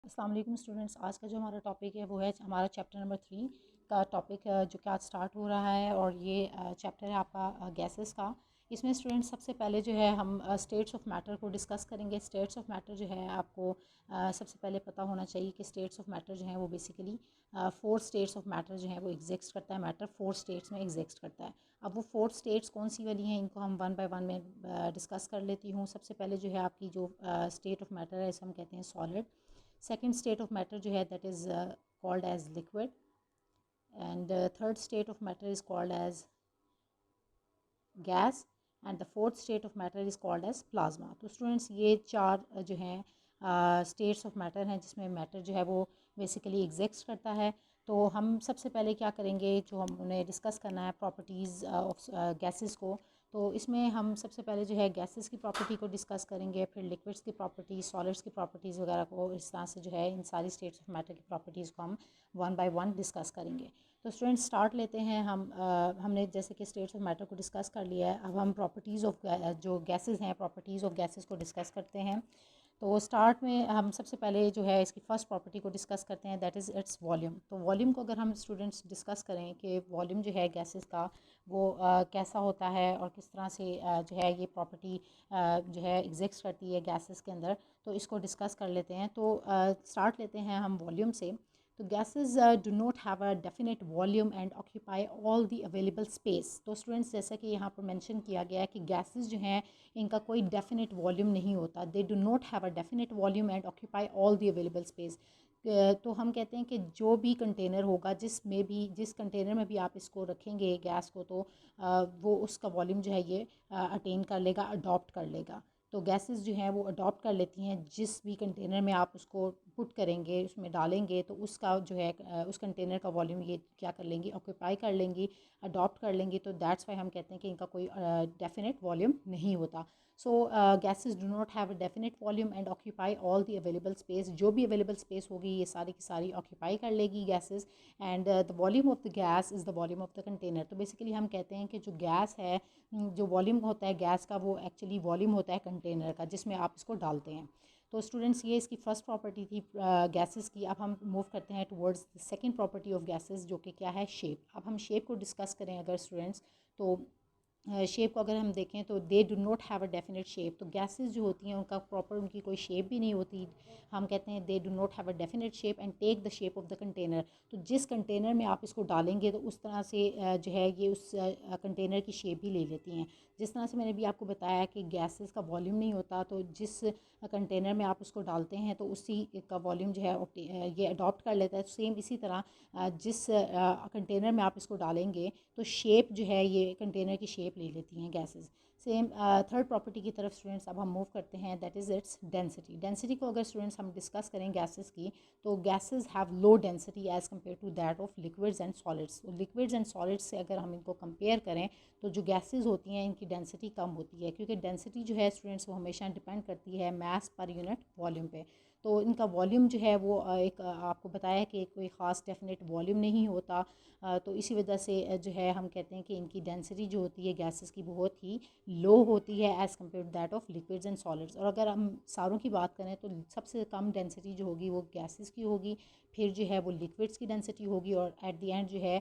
अस्सलाम वालेकुम स्टूडेंट्स। आज का जो हमारा टॉपिक है वो है हमारा चैप्टर नंबर 3 का टॉपिक, जो कि आज स्टार्ट हो रहा है। और ये चैप्टर है आपका गैसेस का। इसमें स्टूडेंट्स सबसे पहले जो है हम स्टेट्स ऑफ मैटर को डिस्कस करेंगे। स्टेट्स ऑफ मैटर जो है आपको सबसे पहले पता होना चाहिए कि स्टेट्स ऑफ मैटर जो है वो बेसिकली 4 स्टेट्स ऑफ मैटर जो है वो एग्जिस्ट करता है। मैटर 4 स्टेट्स में एग्जिस्ट करता है। अब वो 4 स्टेट्स कौन सी वाली हैं, इनको हम वन बाय वन में डिस्कस कर लेती हूँ। सबसे पहले जो है आपकी जो स्टेट ऑफ मैटर है इसे हम कहते हैं solid. Second state of matter जो है that is called as liquid, and third state of matter is called as gas, and the fourth state of matter is called as plasma. तो students ये चार जो हैं स्टेट्स ऑफ मैटर हैं जिसमें matter जो है वो बेसिकली एग्जिस्ट करता है। तो हम सबसे पहले क्या करेंगे, जो हम उन्हें डिस्कस करना है प्रॉपर्टीज़ ऑफ गैसेस को। तो इसमें हम सबसे पहले जो है गैसेस की प्रॉपर्टी को डिस्कस करेंगे, फिर लिक्विड्स की प्रॉपर्टीज़, सॉलिड्स की प्रॉपर्टीज़ वगैरह को। इस तरह से जो है इन सारी स्टेट्स ऑफ मैटर की प्रॉपर्टीज़ को हम वन बाय वन डिस्कस करेंगे। तो स्टूडेंट्स स्टार्ट लेते हैं हम। हमने जैसे कि स्टेट्स ऑफ मैटर को डिस्कस कर लिया है, अब हम प्रॉपर्टीज़ ऑफ जो गैसेस हैं, प्रॉपर्टीज़ ऑफ गैसेस को डिस्कस करते हैं। तो स्टार्ट में हम सबसे पहले जो है इसकी फ़र्स्ट प्रॉपर्टी को डिस्कस करते हैं, दैट इज़ इट्स वॉल्यूम। तो वॉल्यूम को अगर हम स्टूडेंट्स डिस्कस करें कि वॉल्यूम जो है गैसेस का वो कैसा होता है और किस तरह से जो है ये प्रॉपर्टी जो है एग्जिस्ट करती है गैसेस के अंदर, तो इसको डिस्कस कर लेते हैं। तो स्टार्ट लेते हैं हम वॉल्यूम से। तो gases do not have a definite volume and occupy all the available space. तो स्टूडेंट्स जैसा कि यहाँ पर मेंशन किया गया है कि गैसेस जो हैं इनका कोई डेफिनेट वॉल्यूम नहीं होता। दे do not have a definite volume and occupy all the available space. तो हम कहते हैं कि जो भी कंटेनर होगा, जिस कंटेनर में भी आप इसको रखेंगे गैस को, तो वो उसका वॉल्यूम जो है ये अटेन कर लेगा, अडॉप्ट कर लेगा। तो गैसेस जो हैं वो अडॉप्ट कर लेती हैं जिस भी कंटेनर में आप उसको पुट करेंगे, उसमें डालेंगे, तो उसका जो है उस कंटेनर का वॉल्यूम ये क्या कर लेंगी, ऑक्यूपाई कर लेंगी, अडॉप्ट कर लेंगी। तो दैट्स वाई हम कहते हैं कि इनका कोई डेफिनेट वॉल्यूम नहीं होता। So gases do not have a definite volume and occupy all the available space. जो भी अवेलेबल स्पेस होगी ये सारी की सारी ऑक्यूपाई कर लेगी gases. And the volume of the gas is the volume of the container. तो बेसिकली हम कहते हैं कि जो गैस है, जो वॉल्यूम होता है गैस का, वो एक्चुअली वॉल्यूम होता है कंटेनर का जिसमें आप इसको डालते हैं। तो स्टूडेंट्स ये इसकी फ़र्स्ट प्रॉपर्टी थी गैसेस की। अब हम मूव करते हैं towards the second property of gases, जो कि क्या है, शेप। अब हम शेप को डिस्कस करें अगर स्टूडेंट्स, तो शेप को अगर हम देखें तो दे do not have a definite shape. तो गैसेस जो होती हैं उनका प्रॉपर उनकी कोई शेप भी नहीं होती। हम कहते हैं they do not have a definite shape and take the shape of the container. तो जिस कंटेनर में आप इसको डालेंगे तो उस तरह से जो है ये उस कंटेनर की शेप भी ले लेती हैं। जिस तरह से मैंने भी आपको बताया कि गैसेस का वॉल्यूम नहीं होता, तो जिस कंटेनर में आप उसको डालते हैं तो उसी का वॉल्यूम जो है ये अडॉप्ट कर लेता है। सेम इसी तरह जिस कंटेनर में आप इसको डालेंगे तो शेप जो है ये कंटेनर की शेप ले लेती हैं गैसेस। सेम थर्ड प्रॉपर्टी की तरफ स्टूडेंट्स अब हम मूव करते हैं, that is its density. Density को अगर स्टूडेंट्स हम डिस्कस करें गैसेस की, तो gases have low density as compare to that of liquids and solids. तो लिक्विड्स एंड सॉलिड्स से अगर हम इनको कंपेयर करें तो जो गैसेस होती हैं इनकी डेंसिटी कम होती है, क्योंकि डेंसिटी जो है स्टूडेंट्स वो हमेशा डिपेंड करती है मास पर यूनिट वॉल्यूम पे। तो इनका वॉल्यूम जो है वो एक आपको बताया कि कोई ख़ास डेफिनेट वॉल्यूम नहीं होता। तो इसी वजह से जो है हम कहते हैं कि इनकी डेंसिटी जो होती है गैसेस की बहुत ही लो होती है as compare to that of liquids and solids. और अगर हम सारों की बात करें तो सबसे कम डेंसिटी जो होगी वो गैसेस की होगी, फिर जो है वो लिक्विड्स की डेंसिटी होगी, और एट द एंड जो है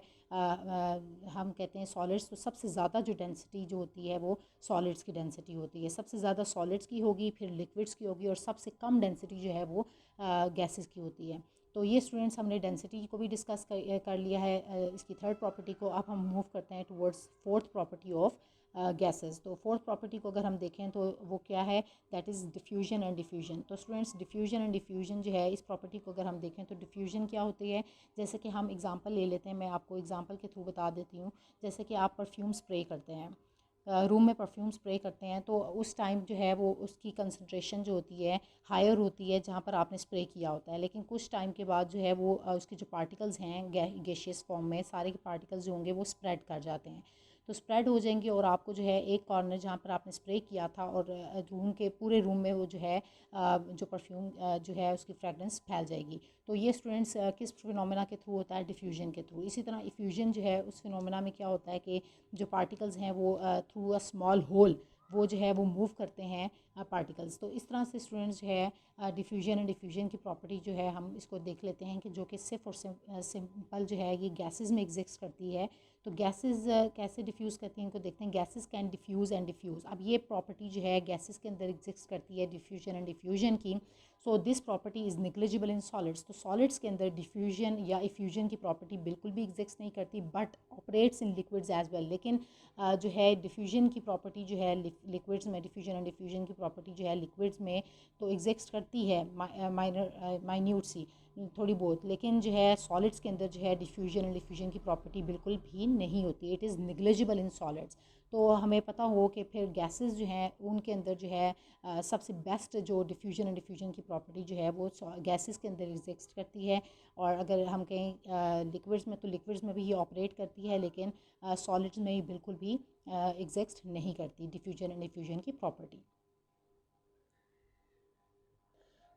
हम कहते हैं सॉलिड्स। तो सबसे ज़्यादा जो डेंसिटी जो होती है वो सॉलिड्स की डेंसिटी होती है। सबसे ज़्यादा सॉलिड्स की होगी, फिर लिक्विड्स की होगी, और सबसे कम डेंसिटी जो है वो गैसेस की होती है। तो ये स्टूडेंट्स हमने डेंसिटी को भी डिस्कस कर लिया है, इसकी थर्ड प्रॉपर्टी को। अब हम मूव करते हैं towards fourth property of gases. तो फोर्थ प्रॉपर्टी को अगर हम देखें तो वो क्या है, that is diffusion and diffusion. तो स्टूडेंट्स डिफ्यूजन एंड डिफ्यूजन जो है इस प्रॉपर्टी को अगर हम देखें तो डिफ्यूजन क्या होती है, जैसे कि हम एग्जांपल ले लेते हैं, मैं आपको एग्जांपल के थ्रू बता देती हूँ। जैसे कि आप परफ्यूम स्प्रे करते हैं, रूम में परफ्यूम स्प्रे करते हैं, तो उस टाइम जो है वो उसकी कंसनट्रेशन जो होती है हायर होती है जहाँ पर आपने स्प्रे किया होता है। लेकिन कुछ टाइम के बाद जो है वो उसके जो पार्टिकल्स हैं गैशियस फॉर्म में, सारे के पार्टिकल्स जो होंगे वो स्प्रेड कर जाते हैं। तो स्प्रेड हो जाएंगे और आपको जो है एक कॉर्नर जहाँ पर आपने स्प्रे किया था, और रूम के पूरे रूम में वो जो है जो परफ्यूम जो है उसकी फ्रेगरेंस फैल जाएगी। तो ये स्टूडेंट्स किस फिनोमेना के थ्रू होता है, डिफ्यूजन के थ्रू। इसी तरह इफ्यूजन जो है उस फिनोमेना में क्या होता है कि जो पार्टिकल्स हैं वो थ्रू अ स्मॉल होल वो जो है वो मूव करते हैं पार्टिकल्स। तो इस तरह से स्टूडेंट्स जो है डिफ्यूजन एंड डिफ्यूजन की प्रॉपर्टी जो है हम इसको देख लेते हैं कि जो कि सिर्फ और सिंपल जो है ये गैसेस में एग्जिस्ट करती है। तो गैसेस कैसे डिफ्यूज़ करती हैं इनको देखते हैं। Gases can diffuse and diffuse, अब ये प्रॉपर्टी जो है गैसेस के अंदर एग्जिस्ट करती है डिफ्यूजन एंड डिफ्यूजन की। So this property is negligible in solids. तो सॉलिड्स के अंदर डिफ्यूजन या इफ्यूजन की प्रॉपर्टी बिल्कुल भी एग्जिस्ट नहीं करती, but operates in liquids as well. लेकिन जो है डिफ्यूजन की प्रॉपर्टी जो है लिक्विड्स में, डिफ्यूजन एंड डिफ्यूजन की प्रॉपर्टी जो है लिक्विड्स में तो एग्जिस्ट करती है माइन्यूट सी थोड़ी बहुत, लेकिन जो है सॉलिड्स के अंदर जो है डिफ्यूजन एंड डिफ्यूजन की प्रॉपर्टी बिल्कुल भी नहीं होती। It is negligible in solids. तो हमें पता हो कि फिर गैसेस जो हैं उनके अंदर जो है सबसे बेस्ट जो डिफ्यूजन एंड डिफ्यूजन की प्रॉपर्टी जो है वो गैसेस के अंदर एग्जिस्ट करती है। और अगर हम कहें लिक्विड्स में, तो लिक्विड्स में भी ये ऑपरेट करती है, लेकिन सॉलिड्स में ही बिल्कुल भी एग्जिस्ट नहीं करती डिफ्यूजन एंड डिफ्यूजन की प्रॉपर्टी।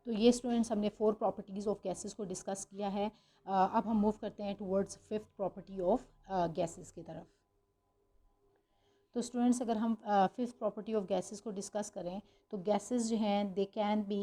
तो ये स्टूडेंट्स हमने 4 प्रॉपर्टीज़ ऑफ गैसेस को डिस्कस किया है। अब हम मूव करते हैं towards 5th property of gases की तरफ। तो स्टूडेंट्स अगर हम 5th प्रॉपर्टी ऑफ गैसेस को डिस्कस करें तो गैसेस जो हैं they can be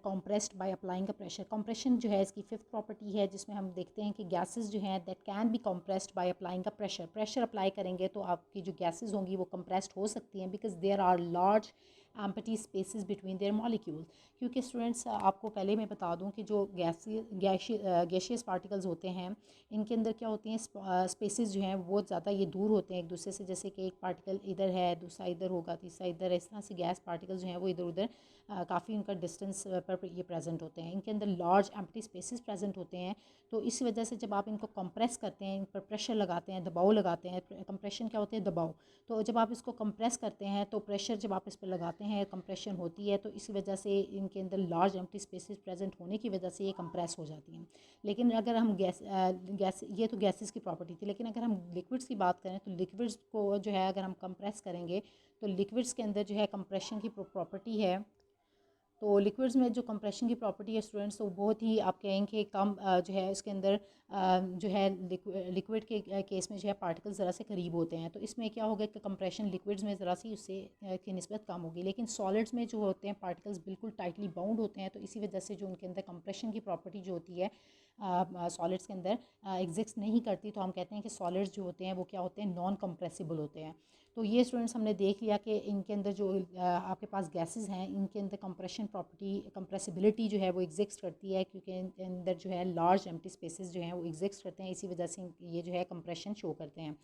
compressed by applying a pressure. Compression जो है इसकी 5th प्रॉपर्टी है, जिसमें हम देखते हैं कि गैसेस जो हैं that can be compressed by applying a pressure. Pressure apply करेंगे तो आपकी जो गैसेस होंगी वो कंप्रेस्ड हो सकती हैं, because there are large empty spaces between their molecule. क्योंकि स्टूडेंट्स आपको पहले मैं बता दूं कि जो गैशियस पार्टिकल्स होते हैं इनके अंदर क्या होती हैं, स्पेसेस जो हैं वो ज़्यादा ये दूर होते हैं एक दूसरे से। जैसे कि एक पार्टिकल इधर है, दूसरा इधर होगा, तीसरा इधर है। इस तरह से गैस पार्टिकल्स जो हैं वो इधर उधर काफ़ी उनका डिस्टेंस पर ये प्रेजेंट होते हैं। इनके अंदर लार्ज एम्प्टी स्पेसेस प्रेजेंट होते हैं। तो इस वजह से जब आप इनको कंप्रेस करते हैं, इन पर प्रेशर लगाते हैं, दबाव लगाते हैं, कंप्रेशन क्या होते हैं, दबाव। तो जब आप इसको कंप्रेस करते हैं तो प्रेशर जब आप इस पर लगाते हैं कंप्रेशन होती है, तो इस वजह से इनके अंदर लार्ज एम्प्टी स्पेसेस प्रेजेंट होने की वजह से ये कंप्रेस हो जाती हैं। लेकिन अगर हम गैस ये तो गैसेस की प्रॉपर्टी थी, लेकिन अगर हम लिक्विड्स की बात करें तो लिक्विड्स को जो है अगर हम कंप्रेस करेंगे तो लिक्विड्स के अंदर जो है कंप्रेशन की प्रॉपर्टी है। तो लिक्विड्स में जो कंप्रेशन की प्रॉपर्टी है स्टूडेंट्स, तो बहुत ही आप कहेंगे कम जो है इसके अंदर जो है लिक्विड के केस में जो है पार्टिकल्स ज़रा से करीब होते हैं। तो इसमें क्या होगा कि कंप्रेशन लिक्विड्स में ज़रा सी उससे की निस्बत कम होगी, लेकिन सॉलिड्स में जो होते हैं पार्टिकल्स बिल्कुल टाइटली बाउंड होते हैं। तो इसी वजह से जो उनके अंदर कंप्रेशन की प्रॉपर्टी जो होती है सॉलिड्स के अंदर एग्जिस्ट नहीं करती। तो हम कहते हैं कि सॉलिड्स जो होते हैं वो क्या होते हैं, नॉन कंप्रेसिबल होते हैं। तो ये स्टूडेंट्स हमने देख लिया कि इनके अंदर जो आपके पास गैसेस हैं इनके अंदर कंप्रेशन प्रॉपर्टी, कंप्रेसिबिलिटी जो है वो एग्जिस्ट करती है, क्योंकि इनके अंदर जो है लार्ज एम्प्टी स्पेसेस जो हैं वो एग्जिस्ट करते हैं। इसी वजह से ये जो है कंप्रेशन शो करते हैं।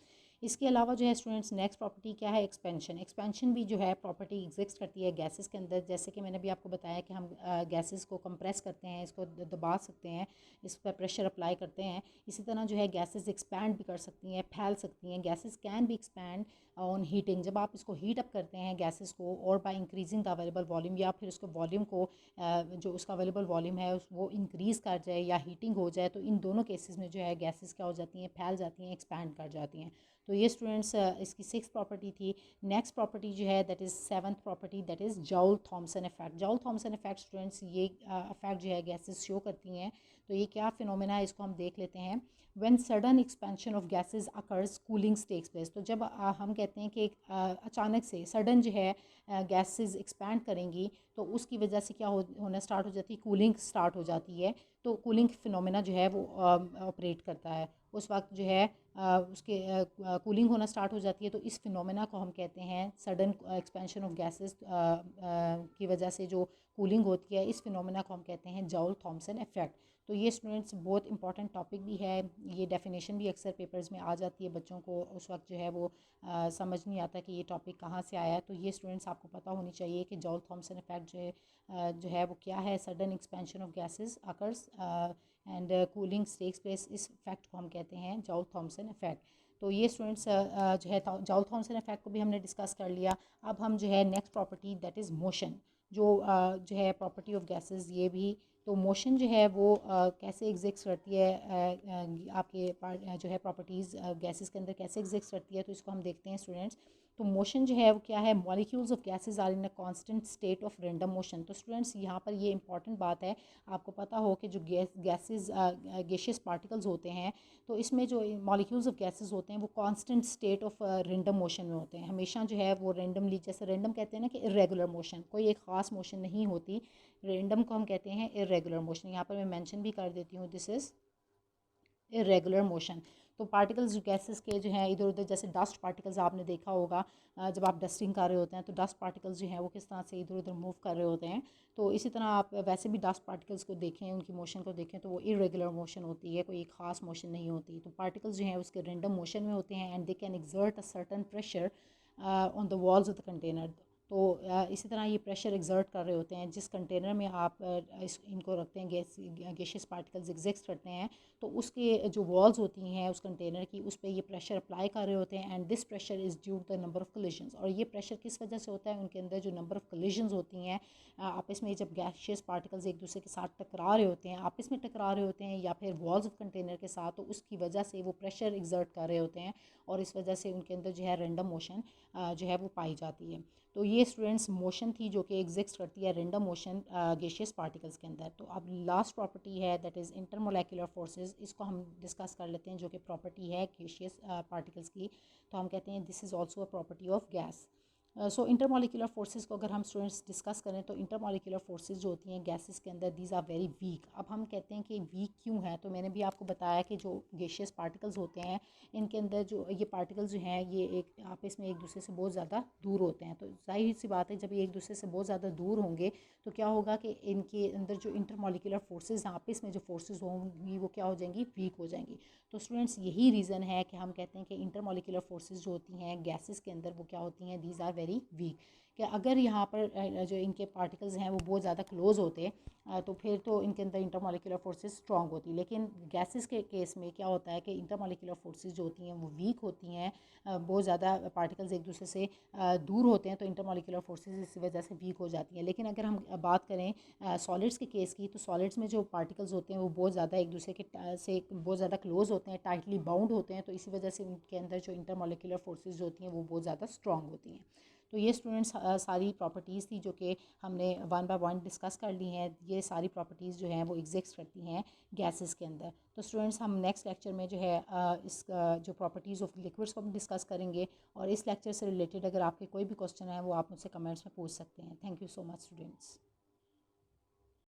इसके अलावा जो है स्टूडेंट्स नेक्स्ट प्रॉपर्टी क्या है, एक्सपेंशन। एक्सपेंशन भी जो है प्रॉपर्टी एग्जिस्ट करती है गैसेस के अंदर। जैसे कि मैंने भी आपको बताया कि हम गैसेस को कंप्रेस करते हैं, इसको दबा सकते हैं, इस पर प्रेशर अप्लाई करते हैं। इसी तरह जो है गैसेस एक्सपैंड भी कर सकती हैं, फैल सकती हैं। Gases can be expand on heating. जब आप इसको हीट अप करते हैं गैसेस को, और by increasing the available volume, या फिर उसको वॉल्यूम को जो उसका अवेलेबल वॉल्यूम है वो इंक्रीज़ कर जाए या हीटिंग हो जाए, तो इन दोनों केसेस में जो है गैसेस क्या हो जाती हैं, फैल जाती हैं, एक्सपैंड कर जाती हैं। तो ये स्टूडेंट्स इसकी 6th प्रॉपर्टी थी। नेक्स्ट प्रॉपर्टी जो है that is 7th property, that is Joule Thomson effect. Joule Thomson effect students ये इफेक्ट जो है गैसेस शो करती हैं। तो ये क्या फिनोमेना है इसको हम देख लेते हैं। When sudden expansion of gases occurs cooling takes place. तो जब हम कहते हैं कि अचानक से सडन जो है गैसेस एक्सपैंड करेंगी तो उसकी वजह से क्या होना स्टार्ट हो जाती है, कूलिंग स्टार्ट हो जाती है। तो कूलिंग फिनोमेना जो है वो ऑपरेट करता है। उस वक्त जो है उसके कूलिंग होना स्टार्ट हो जाती है। तो इस फिनोमेना को हम कहते हैं सडन एक्सपेंशन ऑफ गैसेस की वजह से जो कूलिंग होती है, इस फिनोमेना को हम कहते हैं जॉल थॉमसन इफेक्ट। तो ये स्टूडेंट्स बहुत इंपॉर्टेंट टॉपिक भी है। ये डेफिनेशन भी अक्सर पेपर्स में आ जाती है, बच्चों को उस वक्त जो है वो समझ नहीं आता कि ये टॉपिक कहाँ से आया है। तो ये स्टूडेंट्स आपको पता होनी चाहिए कि जॉल थॉमसन इफेक्ट जो है वो क्या है। Sudden expansion of gases occurs and cooling takes place, इस इफेक्ट को हम कहते हैं जॉल थॉमसन इफेक्ट। तो ये स्टूडेंट्स जो है जॉल थॉमसन इफेक्ट को भी हमने डिस्कस कर लिया। अब हम जो है next property that is motion, जो है प्रॉपर्टी ऑफ गैसेस, ये भी तो मोशन जो है वो कैसे एग्जिस्ट करती है आपके जो है प्रॉपर्टीज़ गैसेस के अंदर कैसे एग्जिस्ट करती है, तो इसको हम देखते हैं स्टूडेंट्स। तो मोशन जो है वो क्या है, molecules of gases are in a constant state of random motion. तो स्टूडेंट्स यहाँ पर ये इंपॉर्टेंट बात है, आपको पता हो कि जो गैसेस गैशियस पार्टिकल्स होते हैं, तो इसमें जो मॉलिक्यूल्स ऑफ गैसेस होते हैं वो constant state of random motion में होते हैं, हमेशा जो है वो रैंडमली, जैसे रैंडम कहते हैं ना कि इरेगुलर मोशन, कोई एक ख़ास मोशन नहीं होती, रैंडम को हम कहते हैं इरेगुलर मोशन। यहाँ पर मैं मेंशन भी कर देती हूँ, दिस इज़ इरेगुलर मोशन। तो पार्टिकल्स जो गैसेस के जो हैं इधर उधर, जैसे डस्ट पार्टिकल्स आपने देखा होगा, जब आप डस्टिंग कर रहे होते हैं तो डस्ट पार्टिकल्स जो हैं वो किस तरह से इधर उधर मूव कर रहे होते हैं, तो इसी तरह आप वैसे भी डस्ट पार्टिकल्स को देखें, उनकी मोशन को देखें, तो वो इरेगुलर मोशन होती है, कोई एक ख़ास मोशन नहीं होती। तो पार्टिकल्स जो हैं उसके रैंडम मोशन में होते हैं and they can exert a certain pressure on the walls of the container. तो इसी तरह ये प्रेशर एक्सर्ट कर रहे होते हैं जिस कंटेनर में आप इनको रखते हैं, गैशियस पार्टिकल्स एग्जिस्ट करते हैं, तो उसके जो वॉल्स होती हैं उस कंटेनर की, उस पर ये प्रेशर अप्लाई कर रहे होते हैं and this pressure is due the number of collisions. और ये प्रेशर किस वजह से होता है, उनके अंदर जो नंबर ऑफ़ कोलिजन्स होती हैं आपस में, जब गैशियस पार्टिकल्स एक दूसरे के साथ टकरा रहे होते हैं, आपस में टकरा रहे होते हैं या फिर वॉल्स ऑफ कंटेनर के साथ, तो उसकी वजह से वो प्रेशर एग्जर्ट कर रहे होते हैं और इस वजह से उनके अंदर जो है रैंडम मोशन जो है वो पाई जाती है। तो ये स्टूडेंट्स मोशन थी जो कि एग्जिस्ट करती है रैंडम मोशन गैशियस पार्टिकल्स के अंदर। तो अब लास्ट प्रॉपर्टी है दैट इज़ इंटरमोलेकुलर फोर्सेस, इसको हम डिस्कस कर लेते हैं, जो कि प्रॉपर्टी है गैशियस पार्टिकल्स की। तो हम कहते हैं this is also a property of gas. So intermolecular forces को अगर हम स्टूडेंट्स डिस्कस करें, तो इंटरमोलिकुलर फोर्सेस जो होती हैं गैसेस के अंदर, दीज आर वेरी वीक। अब हम कहते हैं कि वीक क्यों है, तो मैंने भी आपको बताया कि जो गैशियस पार्टिकल्स होते हैं इनके अंदर जो ये पार्टिकल्स जो हैं ये एक आपस में एक दूसरे से बहुत ज़्यादा दूर होते हैं। तो जाहिर सी बात है, जब ये एक दूसरे से बहुत ज़्यादा दूर होंगे तो क्या होगा कि इनके अंदर जो इंटरमोलिकुलर फोर्सेस आपस में जो फोर्सेस होंगी वो क्या हो जाएंगी, वीक हो जाएंगी। तो स्टूडेंट्स यही रीज़न है कि हम कहते हैं कि इंटरमोलिकुलर फोर्सेस जो होती हैं गैसेस के अंदर वो क्या होती हैं, दीज आर वेरी वीक। कि अगर यहाँ पर जो इनके पार्टिकल्स हैं वो बहुत ज़्यादा क्लोज होते तो फिर तो इनके अंदर इंटरमोलिकुलर फोर्सेस स्ट्रॉन्ग होती, लेकिन गैसेस के केस में क्या होता है कि इंटरमोलिकुलर फोर्सेस जो होती हैं वो वीक होती हैं, बहुत ज़्यादा पार्टिकल्स एक दूसरे से दूर होते हैं, तो इंटरमोलिकुलर फोर्सेस इस वजह से वीक हो जाती हैं। लेकिन अगर हम बात करें सॉलिड्स के केस की, तो सॉलिड्स में जो पार्टिकल्स होते हैं वो बहुत ज़्यादा एक दूसरे के से बहुत ज़्यादा क्लोज होते हैं, टाइटली बाउंड होते हैं, तो इसी वजह से उनके अंदर जो इंटरमोलिकुलर फोर्सेस जो होती हैं वो बहुत ज़्यादा स्ट्रॉन्ग होती हैं। तो ये स्टूडेंट्स सारी प्रॉपर्टीज़ थी जो कि हमने वन बाय वन डिस्कस कर ली हैं। ये सारी प्रॉपर्टीज़ जो हैं वो एग्जिस्ट करती हैं गैसेस के अंदर। तो स्टूडेंट्स हम नेक्स्ट लेक्चर में जो है इस जो प्रॉपर्टीज़ ऑफ लिक्विड्स को हम डिस्कस करेंगे, और इस लेक्चर से रिलेटेड अगर आपके कोई भी क्वेश्चन है वो आप मुझसे कमेंट्स में पूछ सकते हैं। Thank you so much students.